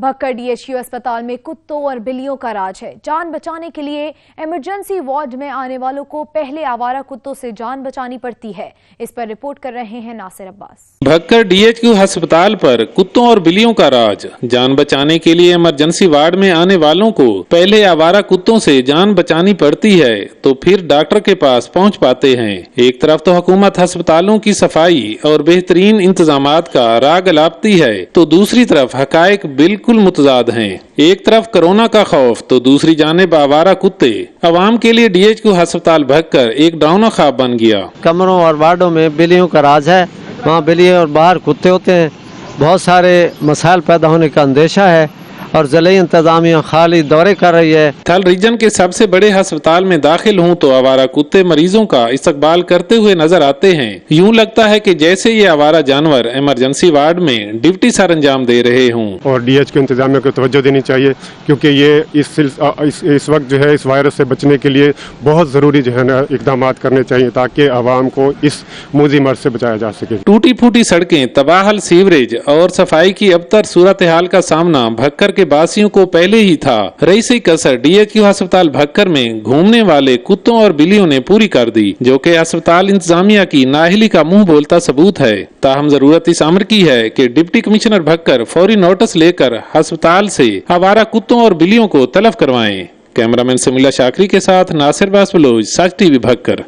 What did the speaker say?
Bhakkar DHQ अस्पताल में कुत्तों और बिल्लियों का राज है। जान बचाने के लिए इमरजेंसी वार्ड में आने वालों को पहले आवारा कुत्तों से जान बचानी पड़ती है। इस पर रिपोर्ट कर रहे हैं नासिर अब्बास। भक्कर DHQ अस्पताल पर कुत्तों और बिल्लियों का राज। जान बचाने के लिए इमरजेंसी वार्ड में आने वालों को पहले आवारा कुत्तों से जान बचानी पड़ती है तो फिर डॉक्टर के पास पहुंच पाते हैं। एक तरफ तो हुकूमत अस्पतालों की सफाई और बेहतरीन इंतजामात का राग अलापती है तो दूसरी तरफ हकायक बिल्कुल मुतजाद हैं। एक तरफ कोरोना का खौफ तो दूसरी जानिब आवारा कुत्ते। अवाम के लिए DHQ अस्पताल भक्कर एक डरावना ख्वाब बन गया। कमरों और वार्डों में बिल्लियों का राज है, वहाँ बिल्ली और बाहर कुत्ते होते हैं। बहुत सारे मसाइल पैदा होने का अंदेशा है और ज़िले इंतजामिया खाली दौरे कर रही है। थल रीजन के सबसे बड़े अस्पताल में दाखिल हूँ तो आवारा कुत्ते मरीजों का इस्तकबाल करते हुए नजर आते हैं। यूं लगता है कि जैसे ये आवारा जानवर इमरजेंसी वार्ड में ड्यूटी सर अंजाम दे रहे हों। और DHQ इंतजामिया को तवज्जो देनी चाहिए क्योंकि ये इस वक्त जो है इस वायरस से बचने के लिए बहुत जरूरी जो है ना इकदाम करने चाहिए ताकि आवाम को इस मूजी मर्ज से बचाया जा सके। टूटी फूटी सड़कें, तबाहल सीवरेज और सफाई की अबतर सूरत हाल का सामना भक्कर के बासियों को पहले ही था। रईसी कसर DHQ अस्पताल भक्कर में घूमने वाले कुत्तों और बिल्लियों ने पूरी कर दी, जो कि अस्पताल इंतजामिया की नाहिली का मुंह बोलता सबूत है। ताहम जरूरत इस अमर की है कि डिप्टी कमिश्नर भक्कर फौरी नोटिस लेकर अस्पताल से आवारा कुत्तों और बिल्लियों को तलब करवाएं। कैमरामैन समीला शाकरी के साथ नासिर अब्बास, सच TV भक्कर।